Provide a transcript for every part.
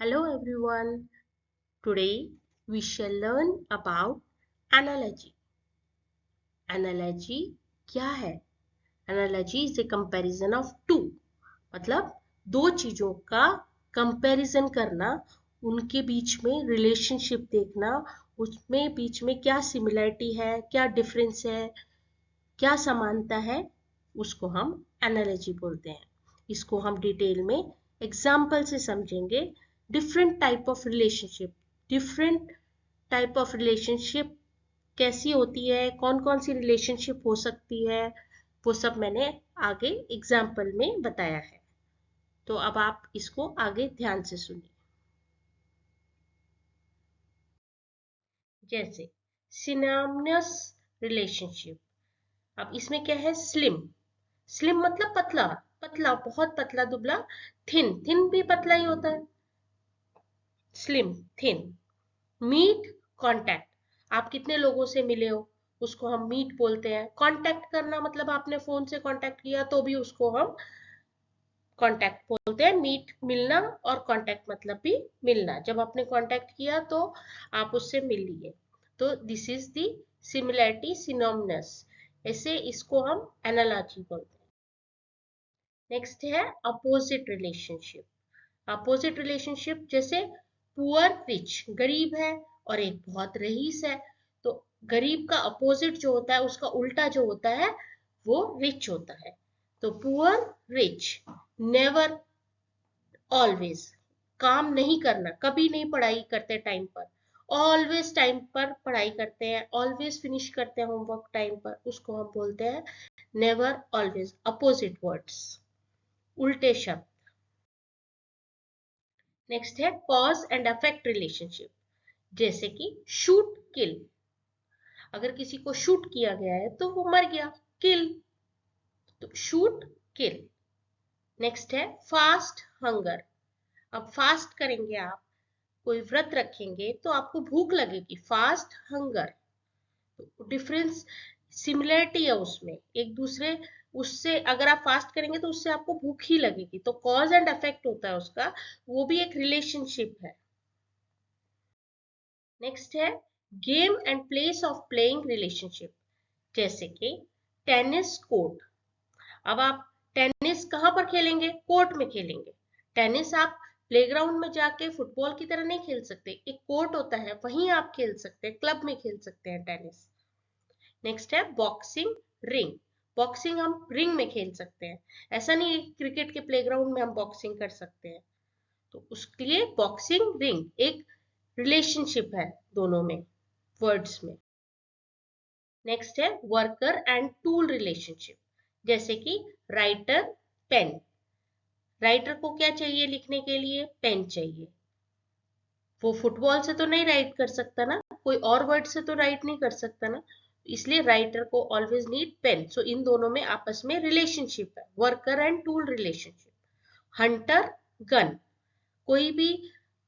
Hello everyone. Today we shall learn about analogy. Analogy क्या है? Analogy is a comparison of two. मतलब दो चीजों का कंपैरिजन करना, उनके बीच में रिलेशनशिप देखना, उसमें बीच में क्या सिमिलरिटी है, क्या डिफरेंस है, क्या समानता है, उसको हम एनालॉजी बोलते हैं। इसको हम डिटेल में एग्जाम्पल से समझेंगे। डिफरेंट टाइप ऑफ रिलेशनशिप कैसी होती है, कौन कौन सी रिलेशनशिप हो सकती है, वो सब मैंने आगे एग्जाम्पल में बताया है। तो अब आप इसको आगे ध्यान से सुनिए। जैसे सिनोनिमस रिलेशनशिप। अब इसमें क्या है? स्लिम। स्लिम मतलब पतला, पतला बहुत पतला दुबला। थिन, थिन भी पतला ही होता है। Slim, thin. Meet, contact. आप कितने लोगों से मिले हो, उसको हम मीट बोलते हैं। कांटेक्ट करना मतलब आपने फोन से कांटेक्ट किया तो भी उसको हम कांटेक्ट बोलते हैं। मीट मिलना, और कांटेक्ट मतलब भी मिलना। जब आपने कांटेक्ट किया तो आप उससे मिल लिए। तो this is the similarity, synonymous. ऐसे इसको हम एनालॉजी बोलते हैं। नेक्स्ट है अपोजिट रिलेशनशिप। अपोजिट रिलेशनशिप जैसे पुअर रिच, गरीब है और एक बहुत रईस है। तो गरीब का अपोजिट जो होता है, उसका उल्टा जो होता है, वो रिच होता है। तो पुअर रिच, नेवर, ऑलवेज। काम नहीं करना, कभी नहीं पढ़ाई करते टाइम पर, ऑलवेज टाइम पर पढ़ाई करते हैं, ऑलवेज फिनिश करते हैं होमवर्क टाइम पर, उसको हम बोलते हैं नेवर, ऑलवेज। अपोजिट वर्ड्स, उल्टे शब्द। नेक्स्ट है कॉज एंड अफेक्ट रिलेशनशिप। जैसे कि शूट किल। अगर किसी को शूट किया गया है तो वो मर गया, किल। तो शूट किल। नेक्स्ट है फास्ट हंगर। अब फास्ट करेंगे आप, कोई व्रत रखेंगे तो आपको भूख लगेगी, फास्ट हंगर। तो डिफरेंस, सिमिलरिटी है उसमें एक दूसरे। उससे अगर आप फास्ट करेंगे तो उससे आपको भूख ही लगेगी। तो कॉज एंड इफेक्ट होता है उसका, वो भी एक रिलेशनशिप है। नेक्स्ट है game and place of playing relationship. जैसे कि टेनिस कोर्ट। अब आप टेनिस कहाँ पर खेलेंगे? कोर्ट में खेलेंगे। टेनिस आप प्लेग्राउंड में जाके फुटबॉल की तरह नहीं खेल सकते, एक कोर्ट होता है, वहीं आप खेल सकते हैं, क्लब में खेल सकते हैं टेनिस। नेक्स्ट है बॉक्सिंग रिंग। बॉक्सिंग हम रिंग में खेल सकते हैं, ऐसा नहीं है क्रिकेट के प्लेग्राउंड में हम बॉक्सिंग कर सकते हैं। तो उसके लिए बॉक्सिंग रिंग एक रिलेशनशिप है दोनों में, वर्ड्स में। नेक्स्ट है वर्कर एंड टूल रिलेशनशिप। जैसे कि राइटर, पेन। राइटर को क्या चाहिए लिखने के लिए? पेन चाहिए। वो फुटबॉल से तो नहीं राइट कर सकता ना, कोई और वर्ड से तो राइट नहीं कर सकता ना, इसलिए राइटर को ऑलवेज नीड पेन। सो इन दोनों में आपस में रिलेशनशिप है, worker and tool relationship. Hunter, gun. कोई भी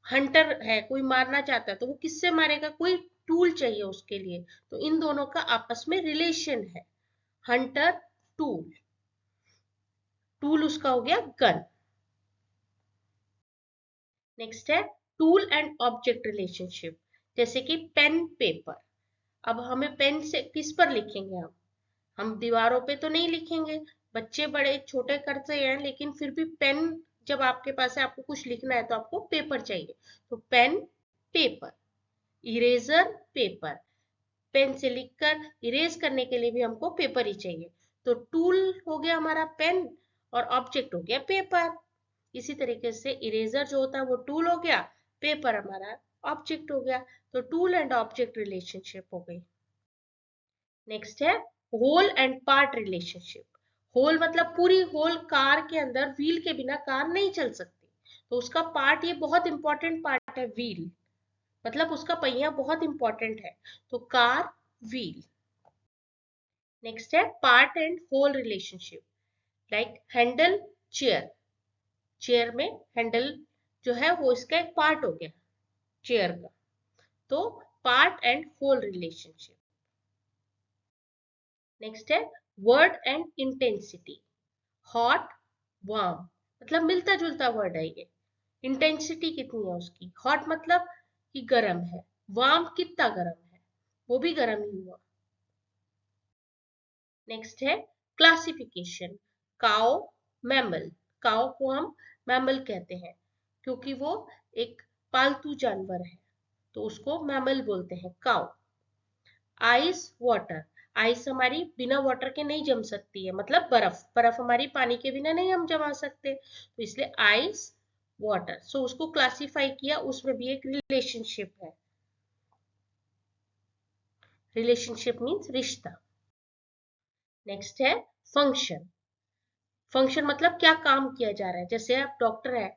हंटर है, कोई मारना चाहता है तो वो किससे मारेगा? कोई टूल चाहिए उसके लिए। तो इन दोनों का आपस में रिलेशन है, हंटर, टूल। टूल उसका हो गया गन। नेक्स्ट है टूल एंड ऑब्जेक्ट रिलेशनशिप। जैसे कि पेन, पेपर। अब हमें पेन से किस पर लिखेंगे? हम दीवारों पे तो नहीं लिखेंगे, बच्चे बड़े छोटे करते हैं, लेकिन फिर भी पेन जब आपके पास है, आपको कुछ लिखना है तो आपको पेपर चाहिए। तो pen, paper. Eraser, paper. Pen से लिखकर इरेज करने के लिए भी हमको पेपर ही चाहिए। तो टूल हो गया हमारा पेन, और ऑब्जेक्ट हो गया पेपर। इसी तरीके से इरेजर जो होता है वो टूल हो गया, पेपर हमारा ऑब्जेक्ट हो गया। तो टूल एंड ऑब्जेक्ट रिलेशनशिप हो गई। नेक्स्ट है whole and part relationship. Whole मतलब पूरी, होल कार के अंदर व्हील के बिना कार नहीं चल सकती, तो उसका पार्ट, ये बहुत इंपॉर्टेंट पार्ट है व्हील, मतलब उसका पहिया बहुत इंपॉर्टेंट है। तो कार, व्हील। नेक्स्ट है part and whole relationship. Like handle, chair. Chair में हैंडल जो है वो इसका एक पार्ट हो गया, चेयर का। तो part and whole relationship. Next है word and intensity. Hot, warm, मतलब मिलता जुलता वर्ड है ये। इंटेंसिटी कितनी है उसकी, हॉट मतलब कि गर्म है, वार्म कितना गर्म है, वो भी गर्म ही हुआ। नेक्स्ट है क्लासिफिकेशन, काओ मैमल। काओ को हम मैमल कहते हैं क्योंकि वो एक पालतू जानवर है, तो उसको मैमल बोलते हैं, काओ। आइस वाटर, आइस हमारी बिना वाटर के नहीं जम सकती है, मतलब बर्फ, बर्फ हमारी पानी के बिना नहीं हम जमा सकते, तो इसलिए आइस वाटर। सो उसको क्लासिफाई किया, उसमें भी एक रिलेशनशिप है, रिलेशनशिप मीन्स रिश्ता। नेक्स्ट है फंक्शन। फंक्शन मतलब क्या काम किया जा रहा है, जैसे आप डॉक्टर है,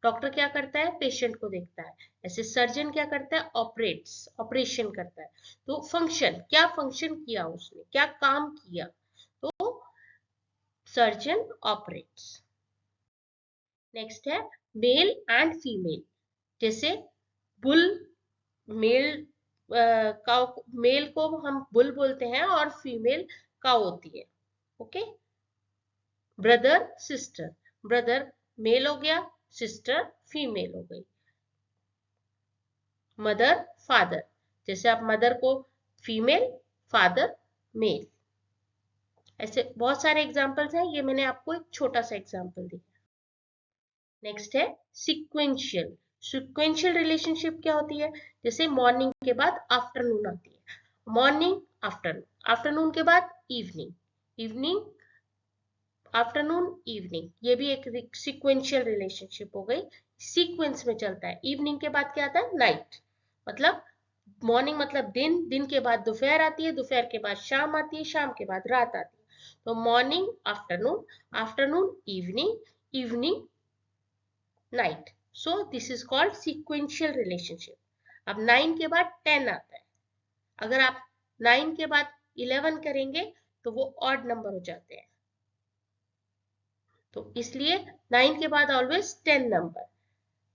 डॉक्टर क्या करता है, पेशेंट को देखता है, ऐसे सर्जन क्या करता है, ऑपरेट्स, ऑपरेशन करता है। तो फंक्शन, क्या फंक्शन किया उसने, क्या काम किया, तो सर्जन ऑपरेट्स। नेक्स्ट है मेल एंड फीमेल, जैसे बुल, मेल काउ, मेल को हम बुल बोलते हैं और फीमेल काउ होती है। Okay, brother sister, brother male हो गया, सिस्टर फीमेल हो गई। मदर फादर, जैसे आप मदर को फीमेल, फादर मेल। ऐसे बहुत सारे एग्जांपल्स हैं, ये मैंने आपको एक छोटा सा एग्जांपल दिया। नेक्स्ट है सिक्वेंशियल। सिक्वेंशियल रिलेशनशिप क्या होती है, जैसे मॉर्निंग के बाद आफ्टरनून आती है, मॉर्निंग आफ्टरनून, आफ्टरनून के बाद इवनिंग, इवनिंग आफ्टरनून इवनिंग, ये भी एक सिक्वेंशियल रिलेशनशिप हो गई, सीक्वेंस में चलता है। इवनिंग के बाद क्या आता है, नाइट, मतलब मॉर्निंग मतलब दिन, दिन के बाद दोपहर आती है, दोपहर के बाद शाम आती है, शाम के बाद रात आती है, तो morning afternoon, afternoon evening, evening night. So this is called sequential relationship. अब 9 के बाद 10 आता है, अगर आप 9 के बाद 11 करेंगे तो वो ऑड नंबर हो जाते हैं, तो इसलिए 9 के बाद ऑलवेज 10 नंबर,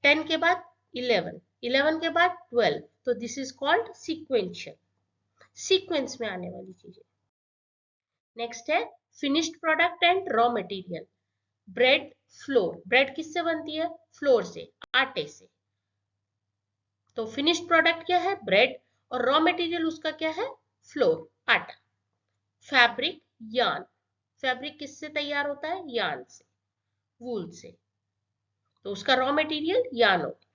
10 के बाद 11, 11 के बाद 12, तो this is called sequential, sequence में आने वाली चीजें। नेक्स्ट है finished product and raw material. Bread floor, bread किससे बनती है, फ्लोर से, आटे से, तो फिनिश्ड प्रोडक्ट क्या है, ब्रेड, और रॉ मटेरियल उसका क्या है, फ्लोर, आटा। फैब्रिक यार्न, फैब्रिक किससे तैयार होता है, यार्न से, वूल से, तो उसका रॉ मटेरियल यार्न होता है।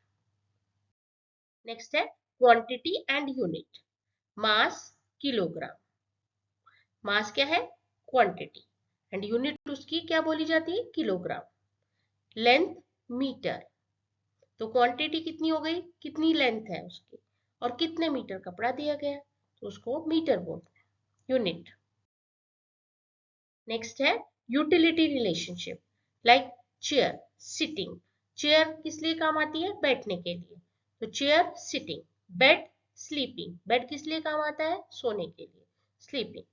नेक्स्ट है quantity and unit, mass kilogram, mass क्या है, क्वांटिटी, एंड यूनिट उसकी क्या बोली जाती है, किलोग्राम। लेंथ मीटर, तो क्वांटिटी कितनी हो गई, कितनी लेंथ है उसकी, और कितने मीटर कपड़ा दिया गया, तो उसको मीटर बोलते हैं, यूनिट। नेक्स्ट है utility relationship, like chair sitting, chair किस लिए काम आती है, बैठने के लिए, तो chair sitting. Bed sleeping, bed किस लिए काम आता है, सोने के लिए, स्लीपिंग।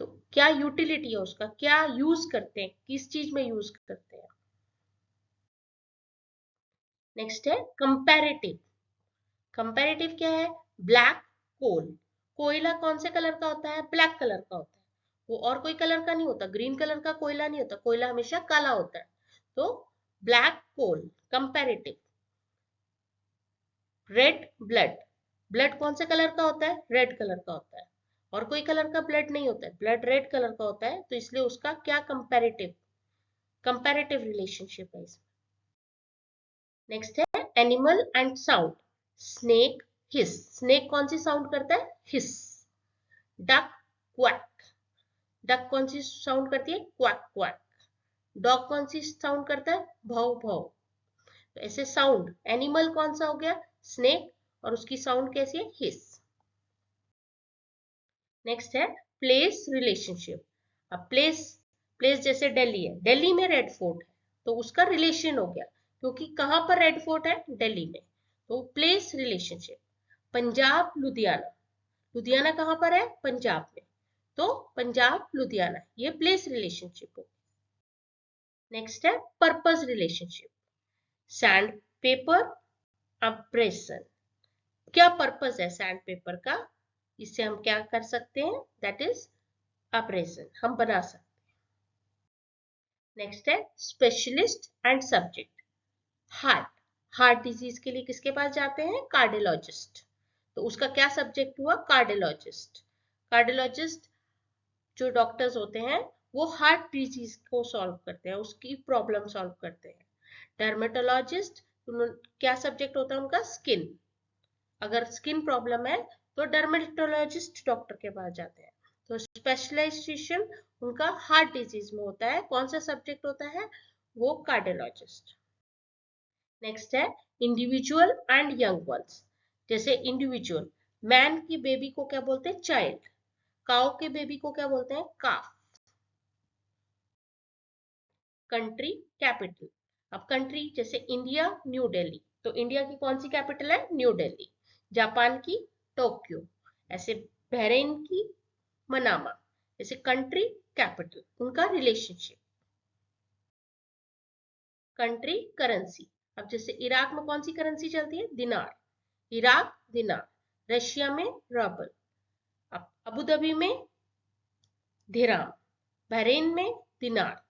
तो क्या यूटिलिटी है उसका, क्या यूज करते हैं, किस चीज में यूज करते हैं। नेक्स्ट है कंपैरेटिव, कंपैरेटिव क्या है, ब्लैक कोल, कोयला कौन से कलर का होता है, ब्लैक कलर का होता है, वो और कोई कलर का नहीं होता, ग्रीन कलर का कोयला नहीं होता, कोयला हमेशा काला होता है, तो ब्लैक कोल, कंपैरेटिव। रेड ब्लड, ब्लड कौन से कलर का होता है, रेड कलर का होता है, और कोई कलर का ब्लड नहीं होता है, ब्लड रेड कलर का होता है, तो इसलिए उसका क्या कंपैरेटिव, कंपैरेटिव रिलेशनशिप है इसमें। नेक्स्ट है animal and sound, snake his, snake कौन सी साउंड करता है, हिस। डक क्वैक, डक कौन सी साउंड करती है, क्वैक क्वैक। डॉग कौन सी साउंड करता है, भौ भौ। तो ऐसे साउंड, एनिमल कौन सा हो गया, स्नेक, और उसकी साउंड कैसी है, हिस। नेक्स्ट है प्लेस रिलेशनशिप। अब प्लेस, प्लेस जैसे दिल्ली है, दिल्ली में रेड फोर्ट है, तो उसका रिलेशन हो गया, क्योंकि कहां पर रेड फोर्ट है, दिल्ली में, तो प्लेस रिलेशनशिप। पंजाब लुधियाना, लुधियाना कहां पर है, पंजाब में, तो पंजाब लुधियाना, ये प्लेस रिलेशनशिप हो। नेक्स्ट है purpose relationship, sand paper abrasion, क्या पर्पस है सैंड पेपर का, इससे हम क्या कर सकते हैं, दैट इज अब्रेशन, हम बना सकते हैं। नेक्स्ट है specialist and subject, heart, heart disease के लिए किसके पास जाते हैं? कार्डियोलॉजिस्ट। तो उसका क्या सब्जेक्ट हुआ? कार्डियोलॉजिस्ट। कार्डियोलॉजिस्ट जो डॉक्टर्स होते हैं वो हार्ट डिजीज को सॉल्व करते हैं, उसकी प्रॉब्लम सॉल्व करते हैं। डर्मेटोलॉजिस्ट क्या सब्जेक्ट होता है उनका? स्किन। अगर स्किन प्रॉब्लम है तो डर्मेटोलॉजिस्ट डॉक्टर के पास जाते हैं। तो स्पेशलाइजेशन उनका हार्ट डिजीज में होता है। कौन सा सब्जेक्ट होता है? वो कार्डियोलॉजिस्ट। नेक्स्ट है इंडिविजुअल एंड यंग वंस। जैसे इंडिविजुअल, मैन की बेबी को क्या बोलते हैं? चाइल्ड। काउ के बेबी को क्या बोलते हैं? काफ। Country, capital. अब कंट्री जैसे इंडिया, न्यू दिल्ली, तो इंडिया की कौन सी कैपिटल है? न्यू दिल्ली। जापान की टोक्यो। ऐसे बहरीन की मनामा। जैसे कंट्री, कैपिटल, उनका रिलेशनशिप। Country, currency. अब जैसे इराक में कौन सी करेंसी चलती है? दिनार। इराक दिनार। रशिया में रूबल। अब अबू धाबी में दिरहम। बहरीन में दिनार।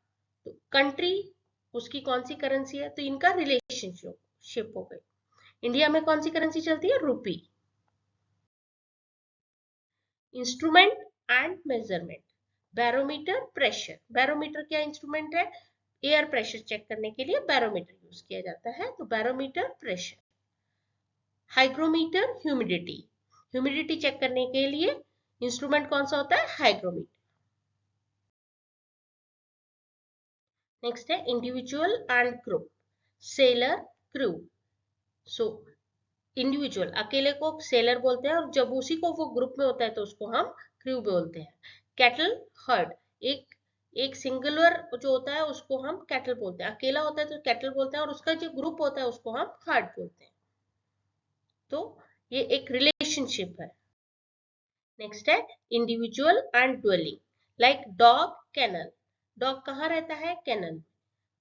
तो कंट्री उसकी कौन सी करेंसी है? तो इनका रिलेशनशिप हो गई। इंडिया में कौन सी करेंसी चलती है? Rupee. Instrument and measurement. Barometer, pressure. Barometer क्या इंस्ट्रूमेंट है? एयर प्रेशर चेक करने के लिए बैरोमीटर यूज किया जाता है। तो barometer, pressure. Hygrometer, humidity. Humidity check करने के लिए इंस्ट्रूमेंट कौन सा होता है? हाइग्रोमीटर। नेक्स्ट है individual and group. Sailor, crew. So individual अकेले को सेलर बोलते हैं, और जब उसी को वो ग्रुप में होता है तो उसको हम क्रू बोलते हैं। Cattle, heard. एक एक सिंगुलर जो होता है उसको हम कैटल बोलते हैं, अकेला होता है तो कैटल बोलते हैं, और उसका जो ग्रुप होता है उसको हम हर्ड बोलते हैं। तो ये एक रिलेशनशिप है। नेक्स्ट है individual and dwelling. Like dog, kennel. Dog कहाँ रहता है? केनल।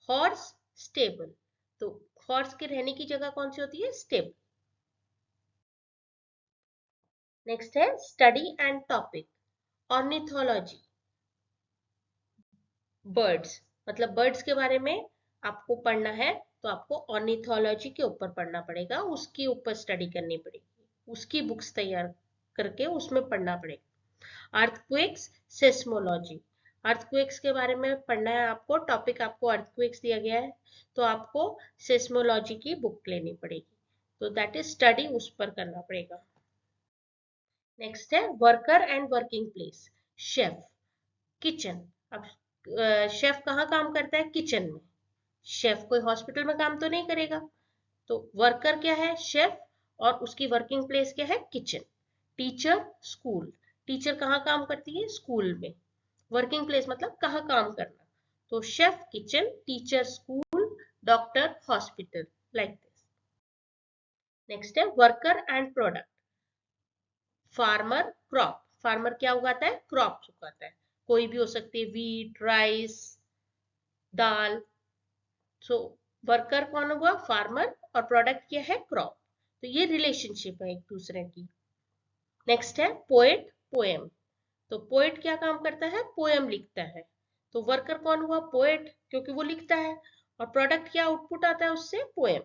Horse, stable. तो हॉर्स के रहने की जगह कौन सी होती है? स्टेबल। नेक्स्ट है study and topic. Ornithology, birds, मतलब बर्ड्स के बारे में आपको पढ़ना है तो आपको ऑर्निथोलॉजी के ऊपर पढ़ना पड़ेगा, उसके ऊपर स्टडी करनी पड़ेगी, उसकी बुक्स तैयार करके उसमें पढ़ना पड़ेगा। Earthquakes, seismology. अर्थक्वेक्स के बारे में पढ़ना है आपको, टॉपिक आपको अर्थक्वेक्स दिया गया है तो आपको सेस्मोलॉजी की बुक लेनी पड़ेगी, तो दैट इज स्टडी उस पर करना पड़ेगा। नेक्स्ट है worker and working place. Chef, kitchen. अब शेफ कहाँ काम करता है? किचन में। शेफ कोई हॉस्पिटल में काम तो नहीं करेगा। तो वर्कर क्या है? शेफ। और उसकी वर्किंग प्लेस क्या है? किचन। Teacher, school. टीचर कहाँ काम करती है? स्कूल में। वर्किंग प्लेस मतलब कहाँ काम करना। तो chef kitchen, teacher school, doctor hospital, like this. Next है worker and product. Farmer, crop. Farmer क्या उगाता है? क्रॉप उगाता है, कोई भी हो सकती है, वीट, राइस, दाल। सो वर्कर कौन हुआ? फार्मर। और प्रोडक्ट क्या है? क्रॉप। तो ये रिलेशनशिप है एक दूसरे की। नेक्स्ट है पोएट, पोएम। तो पोएट क्या काम करता है? पोएम लिखता है। तो वर्कर कौन हुआ? पोएट, क्योंकि वो लिखता है। और प्रोडक्ट क्या आउटपुट आता है उससे? पोएम।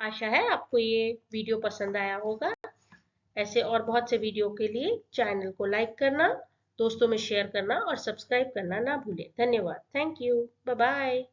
आशा है आपको ये वीडियो पसंद आया होगा। ऐसे और बहुत से वीडियो के लिए चैनल को लाइक करना, दोस्तों में शेयर करना और सब्सक्राइब करना ना भूलें। धन्यवाद। Thank you. Bye bye.